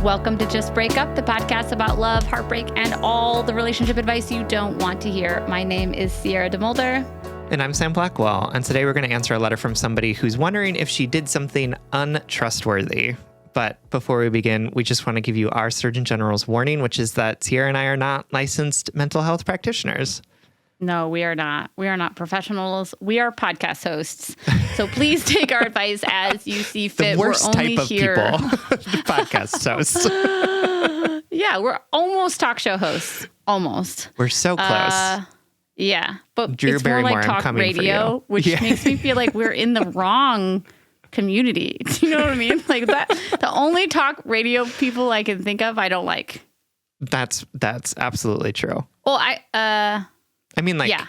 Welcome to Just Break Up, the podcast about love, heartbreak, and all the relationship advice you don't want to hear. My name is Sierra DeMulder. And I'm Sam Blackwell. And today we're going to answer a letter from somebody who's wondering if she did something untrustworthy. But before we begin, we just want to give you our Surgeon General's warning, which is that Sierra and I are not licensed mental health practitioners. No, we are not. We are not professionals. We are podcast hosts. So please take our advice as you see fit. The worst we're only type of here. people, podcast hosts. Yeah, we're almost talk show hosts. Almost. We're so close. Yeah, but Drew it's more Barrymore, like I'm talk coming for radio, you. which Yeah. makes me feel like we're in the wrong community. Do you know what I mean? Like that. The only talk radio people I can think of, I don't like. That's absolutely true. Well, I mean, like, yeah.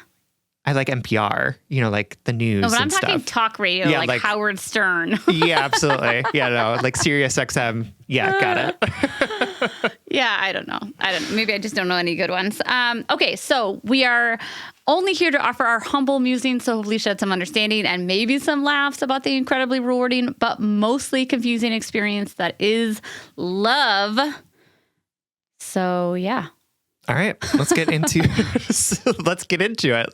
I like NPR, like the news No, but I'm and talking stuff. talk radio, Yeah, like Howard Stern. Yeah, absolutely. Yeah, no, like Sirius XM. Yeah, got it. Yeah, I don't know. Maybe I just don't know any good ones. Okay, so we are only here to offer our humble musings, so hopefully shed some understanding and maybe some laughs about the incredibly rewarding, but mostly confusing experience that is love. So, yeah. All right, let's get into it.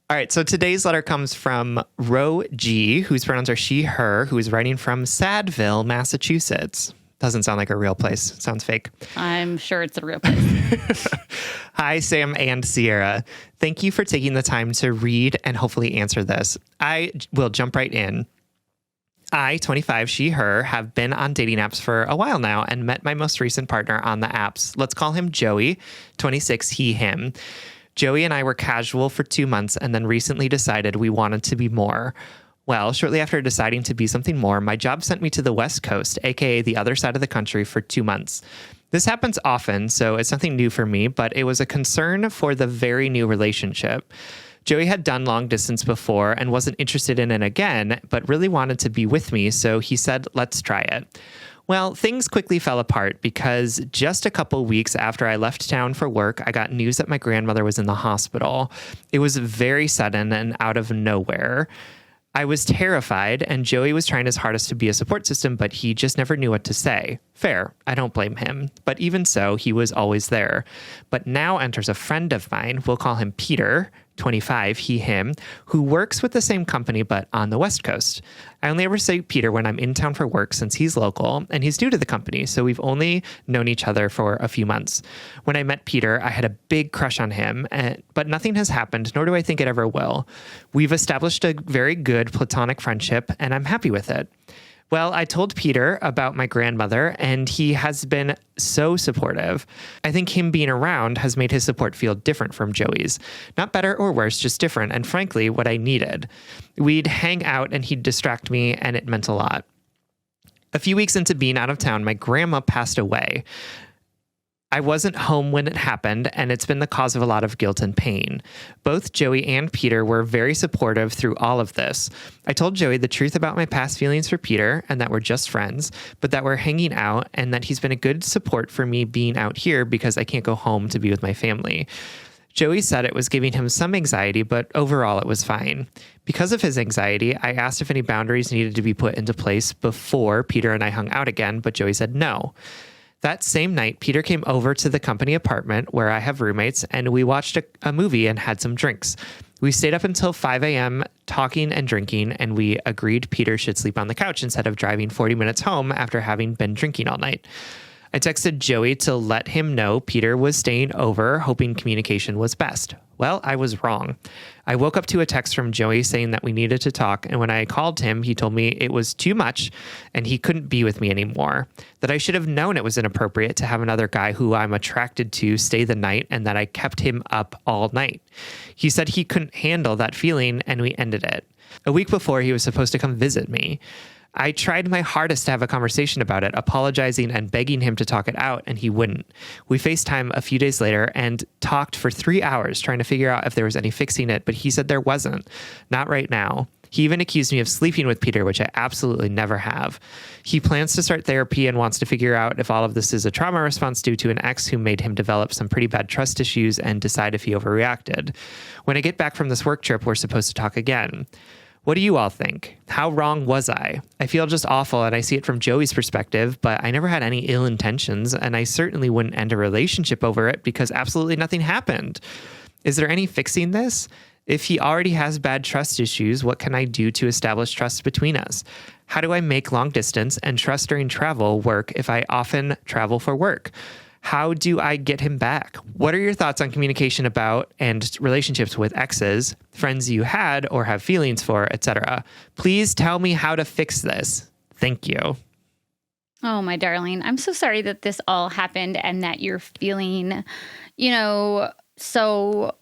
All right, so today's letter comes from Ro G, whose pronouns are she, her, who is writing from Sadville, Massachusetts. Doesn't sound like a real place. Sounds fake. I'm sure it's a real place. Hi, Sam and Sierra. Thank you for taking the time to read and hopefully answer this. I will jump right in. I, 25, she, her, have been on dating apps for a while now and met my most recent partner on the apps. Let's call him Joey, 26, he, him. Joey and I were casual for 2 months and then recently decided we wanted to be more. Well, shortly after deciding to be something more, my job sent me to the West Coast, aka the other side of the country, for 2 months. This happens often, so it's nothing new for me, but it was a concern for the very new relationship. Joey had done long distance before and wasn't interested in it again, but really wanted to be with me, so he said, let's try it. Well, things quickly fell apart because just a couple weeks after I left town for work, I got news that my grandmother was in the hospital. It was very sudden and out of nowhere. I was terrified, and Joey was trying his hardest to be a support system, but he just never knew what to say. Fair, I don't blame him. But even so, he was always there. But now enters a friend of mine, we'll call him Peter, 25, he, him, who works with the same company but on the West Coast. I only ever say Peter when I'm in town for work since he's local and he's new to the company, so we've only known each other for a few months. When I met Peter, I had a big crush on him, but nothing has happened, nor do I think it ever will. We've established a very good platonic friendship, and I'm happy with it. Well, I told Peter about my grandmother, and he has been so supportive. I think him being around has made his support feel different from Joey's. Not better or worse, just different, and frankly, what I needed. We'd hang out, and he'd distract me, and it meant a lot. A few weeks into being out of town, my grandma passed away. I wasn't home when it happened, and it's been the cause of a lot of guilt and pain. Both Joey and Peter were very supportive through all of this. I told Joey the truth about my past feelings for Peter, and that we're just friends, but that we're hanging out, and that he's been a good support for me being out here because I can't go home to be with my family. Joey said it was giving him some anxiety, but overall it was fine. Because of his anxiety, I asked if any boundaries needed to be put into place before Peter and I hung out again, but Joey said no. That same night, Peter came over to the company apartment where I have roommates, and we watched a movie and had some drinks. We stayed up until 5 a.m. talking and drinking, and we agreed Peter should sleep on the couch instead of driving 40 minutes home after having been drinking all night. I texted Joey to let him know Peter was staying over, hoping communication was best. Well, I was wrong. I woke up to a text from Joey saying that we needed to talk, and when I called him, he told me it was too much and he couldn't be with me anymore, that I should have known it was inappropriate to have another guy who I'm attracted to stay the night, and that I kept him up all night. He said he couldn't handle that feeling, and we ended it. A week before, he was supposed to come visit me. I tried my hardest to have a conversation about it, apologizing and begging him to talk it out, and he wouldn't. We FaceTime a few days later and talked for 3 hours trying to figure out if there was any fixing it, but he said there wasn't. Not right now. He even accused me of sleeping with Peter, which I absolutely never have. He plans to start therapy and wants to figure out if all of this is a trauma response due to an ex who made him develop some pretty bad trust issues and decide if he overreacted. When I get back from this work trip, we're supposed to talk again. What do you all think? How wrong was I? I feel just awful, and I see it from Joey's perspective, but I never had any ill intentions, and I certainly wouldn't end a relationship over it because absolutely nothing happened. Is there any fixing this? If he already has bad trust issues, what can I do to establish trust between us? How do I make long distance and trust during travel work if I often travel for work? How do I get him back? What are your thoughts on communication about and relationships with exes, friends you had or have feelings for, etc.? Please tell me how to fix this. Thank you. Oh, my darling. I'm so sorry that this all happened and that you're feeling, so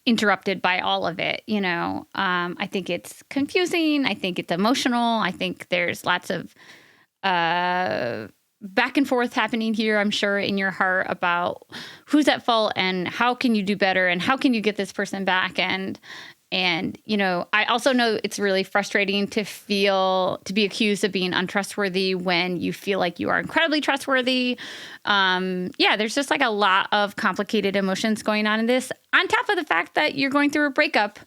interrupted by all of it. I think it's confusing. I think it's emotional. I think there's lots of back and forth happening here, I'm sure, in your heart about who's at fault and how can you do better and how can you get this person back. And I also know it's really frustrating to be accused of being untrustworthy when you feel like you are incredibly trustworthy. There's just like a lot of complicated emotions going on in this, on top of the fact that you're going through a breakup,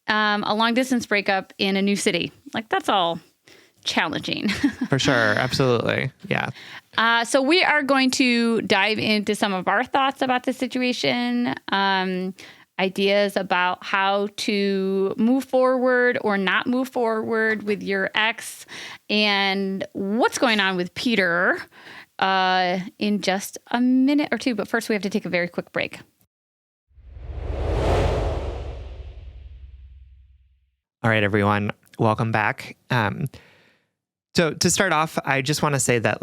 a long distance breakup in a new city. Like, that's all challenging. For sure. Absolutely. Yeah. So we are going to dive into some of our thoughts about the situation, ideas about how to move forward or not move forward with your ex, and what's going on with Peter in just a minute or two. But first, we have to take a very quick break. All right, everyone. Welcome back. So to start off, I just want to say that,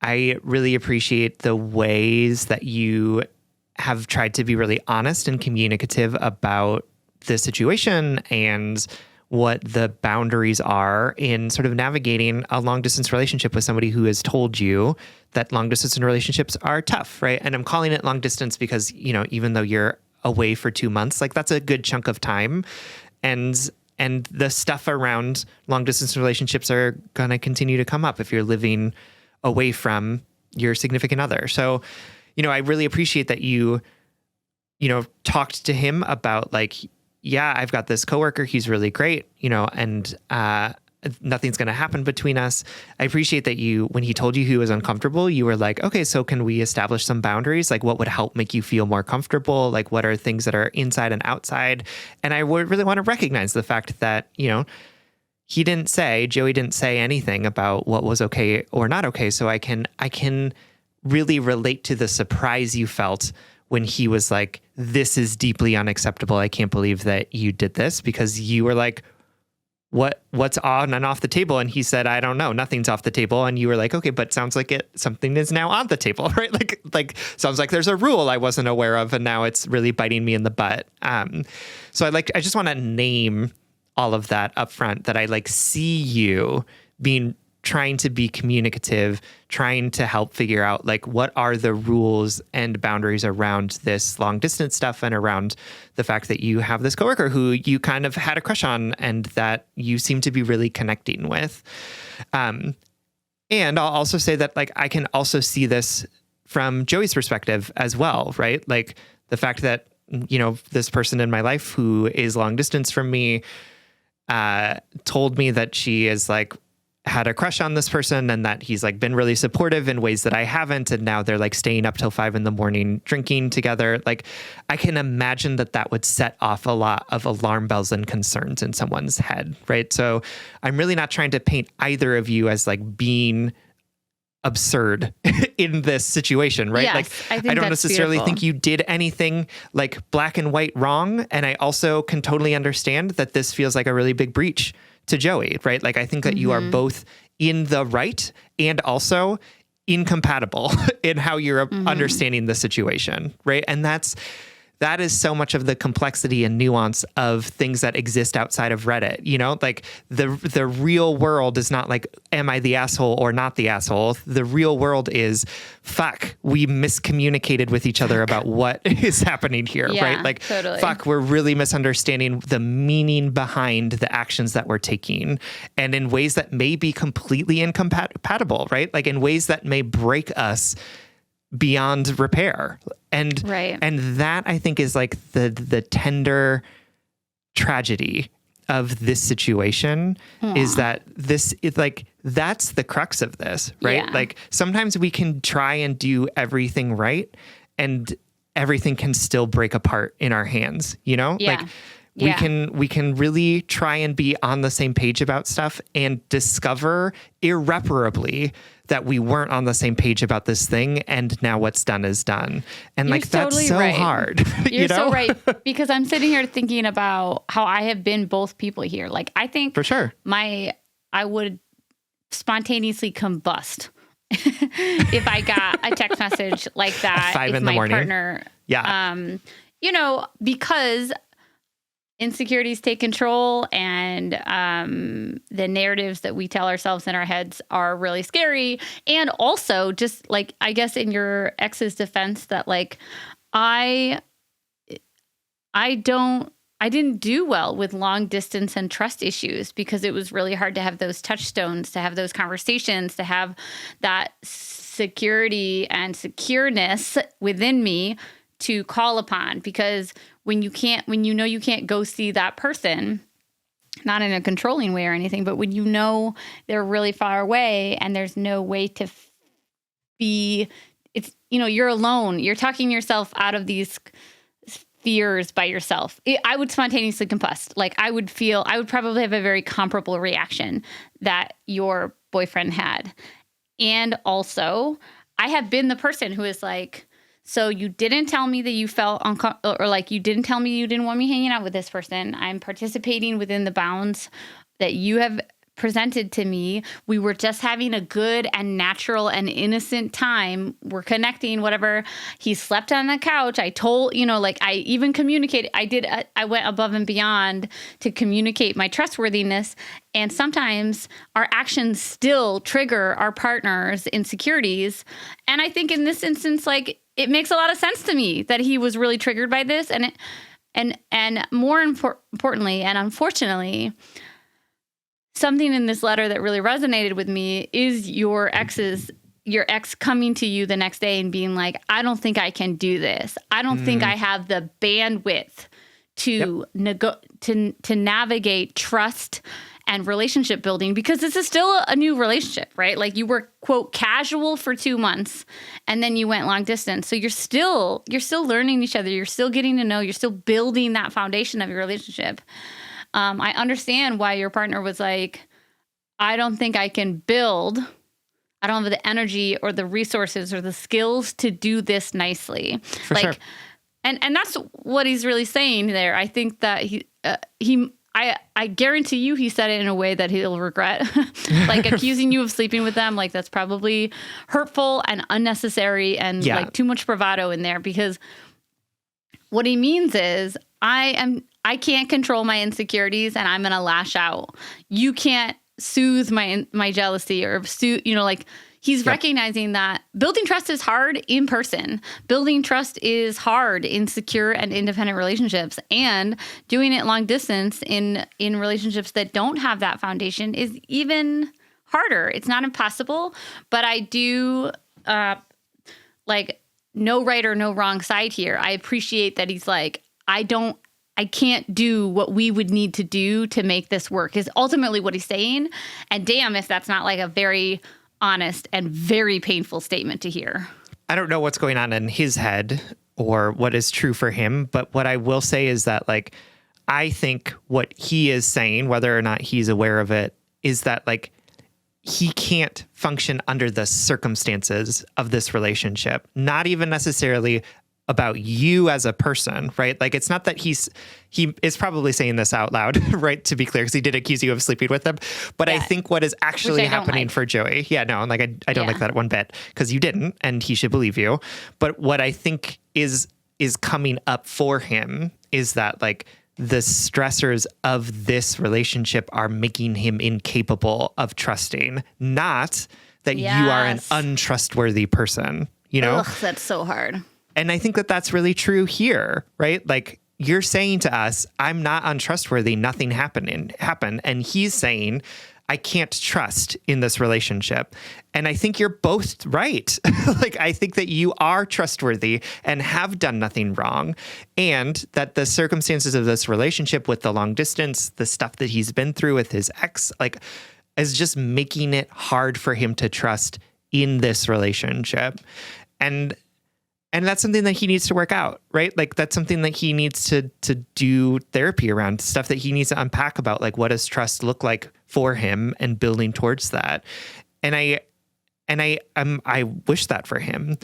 I really appreciate the ways that you have tried to be really honest and communicative about the situation and what the boundaries are in sort of navigating a long distance relationship with somebody who has told you that long distance relationships are tough, right? And I'm calling it long distance because, even though you're away for 2 months, that's a good chunk of time. And the stuff around long distance relationships are going to continue to come up if you're living away from your significant other. So, I really appreciate that you talked to him about I've got this coworker. He's really great, and nothing's going to happen between us. I appreciate that when he told you he was uncomfortable, you were like, okay, so can we establish some boundaries? What would help make you feel more comfortable? What are things that are inside and outside? And I would really want to recognize the fact that, Joey didn't say anything about what was okay or not okay. So I can really relate to the surprise you felt when he was like, this is deeply unacceptable. I can't believe that you did this, because you were like, what's on and off the table? And he said, I don't know, nothing's off the table. And you were like, okay, but sounds like something is now on the table, right? Sounds like there's a rule I wasn't aware of, and now it's really biting me in the butt. So I just want to name all of that up front, that I see you trying to be communicative, trying to help figure out what are the rules and boundaries around this long distance stuff, and around the fact that you have this coworker who you kind of had a crush on and that you seem to be really connecting with. And I'll also say that I can also see this from Joey's perspective as well, right? The fact that, this person in my life who is long distance from me told me that she is had a crush on this person, and that he's been really supportive in ways that I haven't. And now they're staying up till 5 a.m. drinking together. I can imagine that would set off a lot of alarm bells and concerns in someone's head. Right. So I'm really not trying to paint either of you as being absurd in this situation. Right. Yes, I don't necessarily think you did anything black and white wrong. And I also can totally understand that this feels like a really big breach to Joey, right? I think that you are both in the right and also incompatible in how you're understanding the situation, right? And that is so much of the complexity and nuance of things that exist outside of Reddit. The real world is not am I the asshole or not the asshole? The real world is, fuck, we miscommunicated with each other about what is happening here, right? Totally. Fuck, we're really misunderstanding the meaning behind the actions that we're taking, and in ways that may be completely incompatible, right? In ways that may break us beyond repair. And that, I think, is the tender tragedy of this situation is that this is like, that's the crux of this, right? Yeah. Like sometimes we can try and do everything right and everything can still break apart in our hands, you know? Yeah. Like Yeah. we can really try and be on the same page about stuff and discover irreparably that we weren't on the same page about this thing, and now what's done is done. And You're like that's totally so right. hard. You're you know? so right, because I'm sitting here thinking about how I have been both people here. Like I think For sure. I would spontaneously combust if I got a text message like that. At 5 if in the my morning. partner, Yeah. you know, because insecurities take control, and the narratives that we tell ourselves in our heads are really scary. And also, just like, I guess in your ex's defense, that like I didn't do well with long distance and trust issues, because it was really hard to have those touchstones, to have those conversations, to have that security and secureness within me to call upon. Because when you know you can't go see that person, not in a controlling way or anything, but when you know they're really far away and there's no way to be, it's, you know, you're alone, you're talking yourself out of these fears by yourself. I would spontaneously combust. Like I would probably have a very comparable reaction that your boyfriend had. And also, I have been the person who is like, so you didn't tell me that you felt uncomfortable, or like you didn't tell me you didn't want me hanging out with this person. I'm participating within the bounds that you have presented to me. We were just having a good and natural and innocent time. We're connecting, whatever. He slept on the couch. I told, you know, like I even communicated. I went above and beyond to communicate my trustworthiness. And sometimes our actions still trigger our partner's insecurities. And I think in this instance, like, it makes a lot of sense to me that he was really triggered by this. And more importantly, and unfortunately, something in this letter that really resonated with me is your ex coming to you the next day and being like, I don't think I can do this. I don't think I have the bandwidth to to navigate trust and relationship building, because this is still a new relationship, right? Like you were, quote, casual for 2 months and then you went long distance. So you're still learning each other. You're still getting to know, you're still building that foundation of your relationship. I understand why your partner was like, I don't think I can build. I don't have the energy or the resources or the skills to do this nicely. For sure. And that's what he's really saying there. I think that I guarantee you he said it in a way that he'll regret. Like accusing you of sleeping with them, like that's probably hurtful and unnecessary and like too much bravado in there, because what he means is I can't control my insecurities and I'm going to lash out. You can't soothe my jealousy or like he's recognizing that building trust is hard in person. Building trust is hard in secure and independent relationships, and doing it long distance in relationships that don't have that foundation is even harder. It's not impossible, but I do like no right or no wrong side here. I appreciate that he's like, I can't do what we would need to do to make this work, is ultimately what he's saying. And damn if that's not like a very honest and very painful statement to hear. I don't know what's going on in his head or what is true for him, but what I will say is that, like, I think what he is saying, whether or not he's aware of it, is that, like, he can't function under the circumstances of this relationship, not even necessarily about you as a person, right? Like, it's not that he is probably saying this out loud, right? To be clear, because he did accuse you of sleeping with them. But I think what is actually happening for Joey, I don't like that one bit, because you didn't, and he should believe you. But what I think is coming up for him is that, like, the stressors of this relationship are making him incapable of trusting, not that you are an untrustworthy person, you know? Ugh, that's so hard. And I think that that's really true here, right? Like, you're saying to us, I'm not untrustworthy. Nothing happened. And he's saying, I can't trust in this relationship. And I think you're both right. Like, I think that you are trustworthy and have done nothing wrong. And that the circumstances of this relationship with the long distance, the stuff that he's been through with his ex, like, is just making it hard for him to trust in this relationship. And that's something that he needs to work out, right? Like, that's something that he needs to do therapy around, stuff that he needs to unpack about, like, what does trust look like for him and building towards that. And I wish that for him.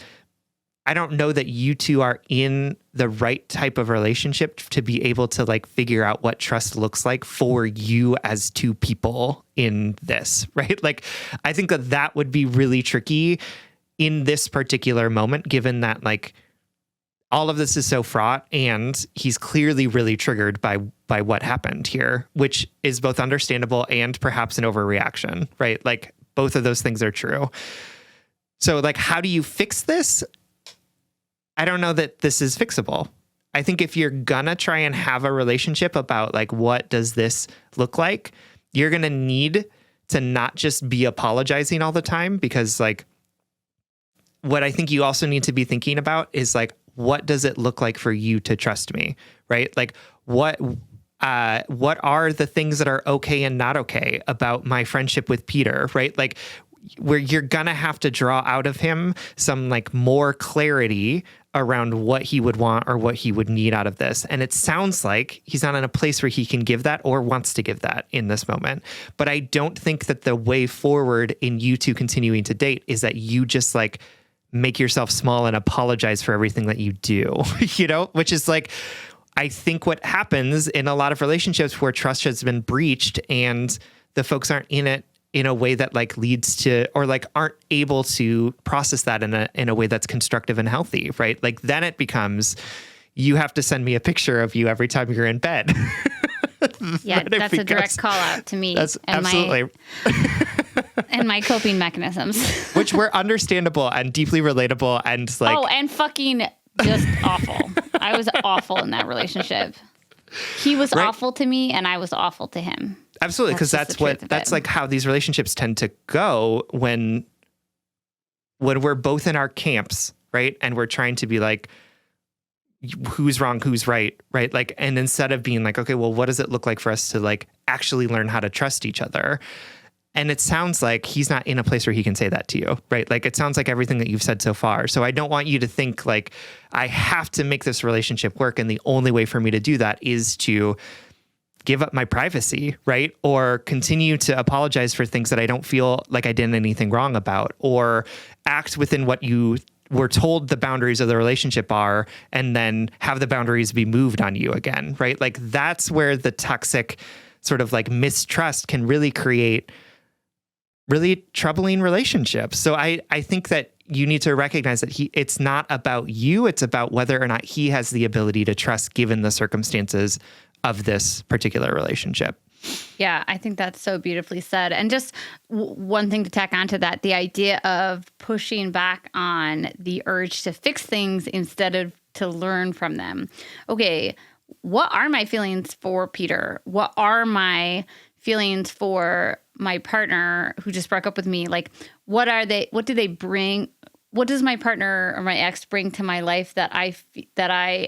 I don't know that you two are in the right type of relationship to be able to, like, figure out what trust looks like for you as two people in this, right? Like, I think that would be really tricky in this particular moment, given that, like, all of this is so fraught and he's clearly really triggered by what happened here, which is both understandable and perhaps an overreaction, right? Like, both of those things are true. So, like, how do you fix this? I don't know that this is fixable. I think if you're gonna try and have a relationship about, like, what does this look like, you're gonna need to not just be apologizing all the time, because, like, what I think you also need to be thinking about is, like, what does it look like for you to trust me, right? Like, what are the things that are okay and not okay about my friendship with Peter, right? Like, where you're gonna have to draw out of him some, like, more clarity around what he would want or what he would need out of this. And it sounds like he's not in a place where he can give that or wants to give that in this moment. But I don't think that the way forward in you two continuing to date is that you just, like, make yourself small and apologize for everything that you do, you know, which is, like, I think what happens in a lot of relationships where trust has been breached and the folks aren't in it in a way that, like, leads to, or, like, aren't able to process that in a way that's constructive and healthy, right? Like, then it becomes, you have to send me a picture of you every time you're in bed. Yeah, that's a direct call out to me. That's and absolutely. And my coping mechanisms. Which were understandable and deeply relatable and, like... Oh, and fucking just awful. I was awful in that relationship. He was awful to me and I was awful to him. Absolutely, because that's like how these relationships tend to go when we're both in our camps, right? And we're trying to be like, who's wrong, who's right, right? Like, and instead of being like, okay, well, what does it look like for us to, like, actually learn how to trust each other? And it sounds like he's not in a place where he can say that to you, right? Like, it sounds like everything that you've said so far. So I don't want you to think, like, I have to make this relationship work, and the only way for me to do that is to give up my privacy, right? Or continue to apologize for things that I don't feel like I did anything wrong about, or act within what you were told the boundaries of the relationship are, and then have the boundaries be moved on you again, right? Like, that's where the toxic sort of, like, mistrust can really create really troubling relationships. So I think that you need to recognize that it's not about you, it's about whether or not he has the ability to trust given the circumstances of this particular relationship. Yeah, I think that's so beautifully said. And just one thing to tack onto that, the idea of pushing back on the urge to fix things instead of to learn from them. Okay, what are my feelings for Peter? What are my feelings for my partner who just broke up with me? Like, what are they? What do they bring? What does my partner or my ex bring to my life that I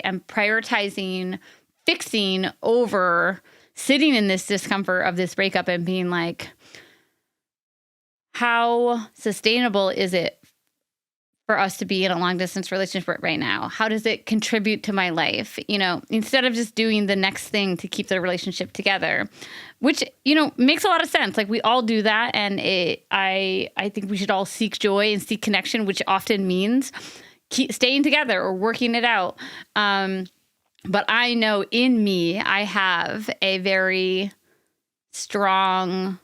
am prioritizing fixing over sitting in this discomfort of this breakup and being like, how sustainable is it for us to be in a long distance relationship right now? How does it contribute to my life? You know, instead of just doing the next thing to keep the relationship together, which, you know, makes a lot of sense. Like, we all do that. And I think we should all seek joy and seek connection, which often means staying together or working it out. But I know in me, I have a very strong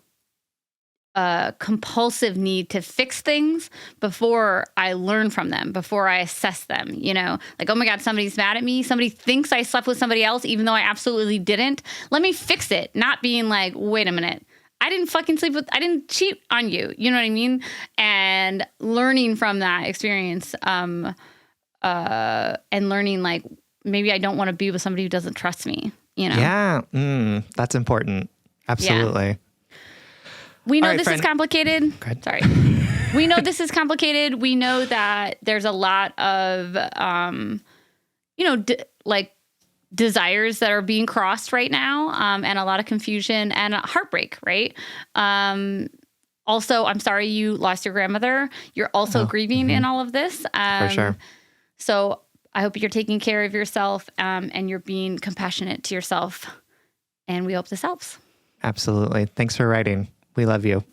compulsive need to fix things before I learn from them, before I assess them, you know, like, oh my God, somebody's mad at me. Somebody thinks I slept with somebody else, even though I absolutely didn't. Let me fix it. Not being like, wait a minute, I didn't cheat on you. You know what I mean? And learning from that experience, and learning, like, maybe I don't want to be with somebody who doesn't trust me, you know? Yeah. That's important. Absolutely. Yeah. We know All right, this friend. is complicated. Go ahead. Sorry. We know this is complicated. We know that there's a lot of, desires that are being crossed right now, and a lot of confusion and heartbreak, right? Also, I'm sorry you lost your grandmother. You're also grieving in all of this. For sure. So I hope you're taking care of yourself, and you're being compassionate to yourself. And we hope this helps. Absolutely. Thanks for writing. We love you.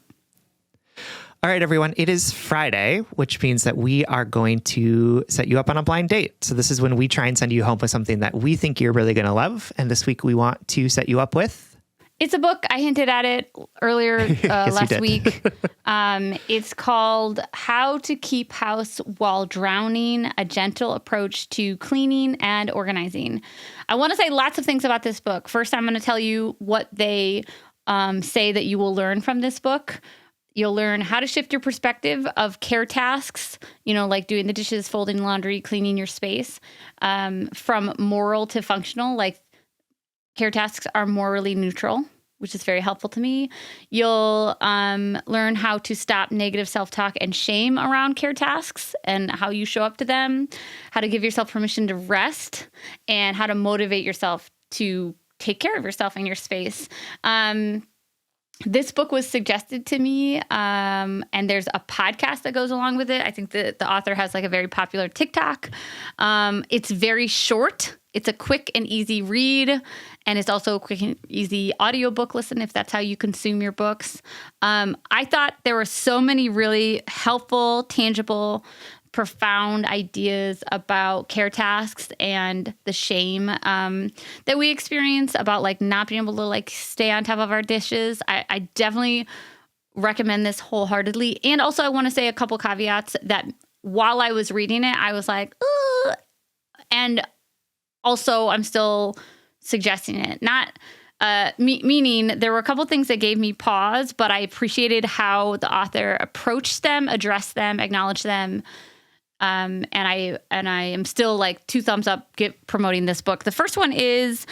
All right, everyone. It is Friday, which means that we are going to set you up on a blind date. So this is when we try and send you home with something that we think you're really going to love. And this week we want to set you up with... It's a book. I hinted at it earlier last week. It's called How to Keep House While Drowning, A Gentle Approach to Cleaning and Organizing. I want to say lots of things about this book. First, I'm going to tell you what they say that you will learn from this book. You'll learn how to shift your perspective of care tasks, like doing the dishes, folding laundry, cleaning your space, from moral to functional, like care tasks are morally neutral, which is very helpful to me. You'll learn how to stop negative self-talk and shame around care tasks and how you show up to them, how to give yourself permission to rest, and how to motivate yourself to take care of yourself and your space. This book was suggested to me, and there's a podcast that goes along with it. I think the author has like a very popular TikTok. It's very short. It's a quick and easy read, and it's also a quick and easy audiobook listen if that's how you consume your books. I thought there were so many really helpful, tangible, profound ideas about care tasks and the shame that we experience about like not being able to like stay on top of our dishes. I definitely recommend this wholeheartedly. And also I want to say a couple caveats that while I was reading it, I was like, ugh. And also I'm still suggesting it. Not meaning there were a couple things that gave me pause, but I appreciated how the author approached them, addressed them, acknowledged them. And I am still like 2 thumbs up promoting this book. The first one is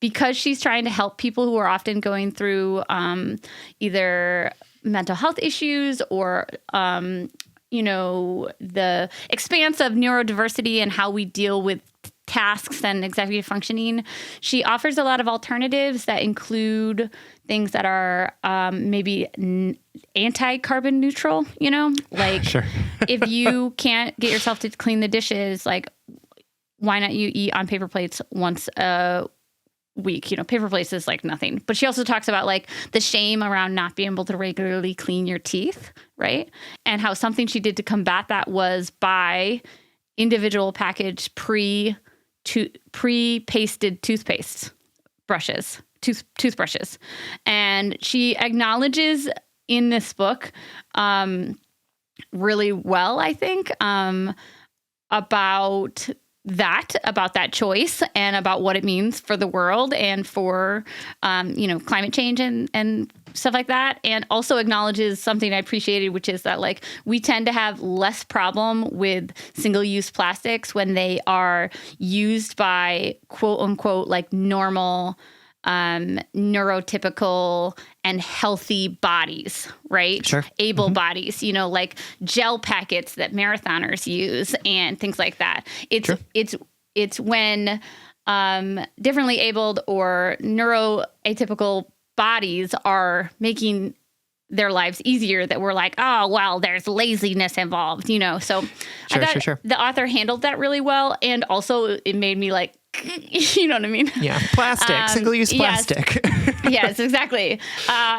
because she's trying to help people who are often going through either mental health issues or the expanse of neurodiversity and how we deal with tasks and executive functioning. She offers a lot of alternatives that include things that are maybe anti-carbon neutral, like Sure. if you can't get yourself to clean the dishes, like why not you eat on paper plates once a week? Paper plates is like nothing. But she also talks about like the shame around not being able to regularly clean your teeth, right? And how something she did to combat that was buy individual packaged pre-pasted toothpaste brushes, toothbrushes. And she acknowledges in this book really well, I think, about that choice and about what it means for the world and for, climate change and stuff like that. And also acknowledges something I appreciated, which is that like we tend to have less problem with single-use plastics when they are used by quote unquote like normal neurotypical and healthy bodies, right? Sure. Able bodies, like gel packets that marathoners use and things like that. It's when differently abled or neuroatypical bodies are making their lives easier that we're like, oh, well, there's laziness involved, So I thought the author handled that really well. And also it made me like, you know what I mean? Yeah. Plastic, single-use plastic. Yes, exactly.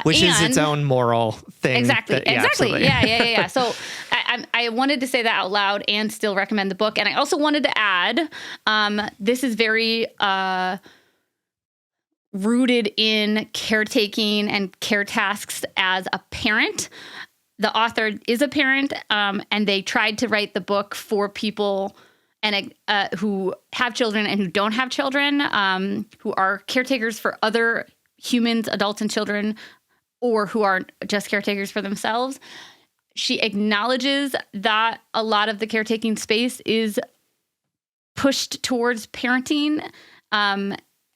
Which is its own moral thing. Exactly. Absolutely. Yeah. So I wanted to say that out loud and still recommend the book. And I also wanted to add, this is very rooted in caretaking and care tasks as a parent. The author is a parent, and they tried to write the book for people and who have children and who don't have children, who are caretakers for other humans, adults and children, or who are just caretakers for themselves. She acknowledges that a lot of the caretaking space is pushed towards parenting,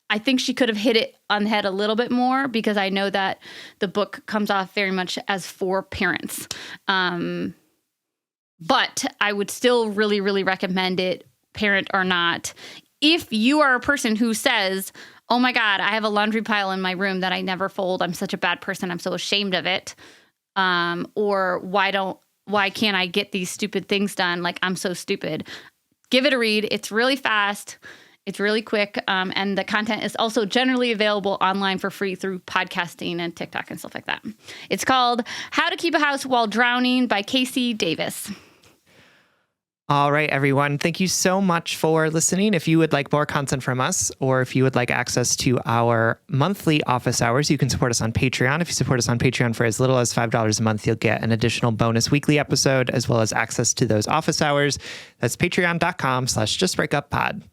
I think she could have hit it on the head a little bit more, because I know that the book comes off very much as for parents. But I would still really, really recommend it, parent or not. If you are a person who says, oh my God, I have a laundry pile in my room that I never fold. I'm such a bad person. I'm so ashamed of it. Or why can't I get these stupid things done? Like, I'm so stupid. Give it a read. It's really fast. It's really quick. And the content is also generally available online for free through podcasting and TikTok and stuff like that. It's called How to Keep a House While Drowning by Casey Davis. All right, everyone. Thank you so much for listening. If you would like more content from us, or if you would like access to our monthly office hours, you can support us on Patreon. If you support us on Patreon for as little as $5 a month, you'll get an additional bonus weekly episode, as well as access to those office hours. That's patreon.com/justbreakuppod.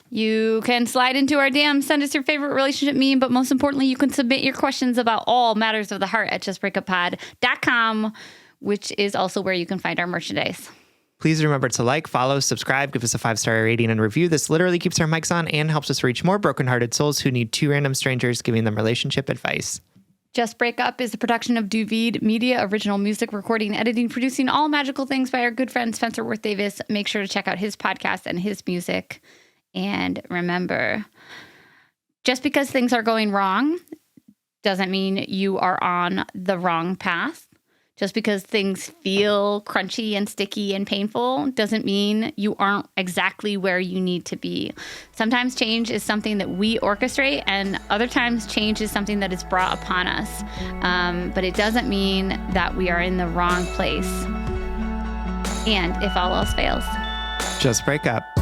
You can slide into our DMs, send us your favorite relationship meme, but most importantly, you can submit your questions about all matters of the heart at justbreakuppod.com, which is also where you can find our merchandise. Please remember to like, follow, subscribe, give us a 5-star rating and review. This literally keeps our mics on and helps us reach more brokenhearted souls who need two random strangers giving them relationship advice. Just Break Up is a production of Duvid Media, original music, recording, editing, producing, all magical things by our good friend Spencer Worth Davis. Make sure to check out his podcast and his music. And remember, just because things are going wrong doesn't mean you are on the wrong path. Just because things feel crunchy and sticky and painful doesn't mean you aren't exactly where you need to be. Sometimes change is something that we orchestrate, and other times change is something that is brought upon us. But it doesn't mean that we are in the wrong place. And if all else fails, just break up.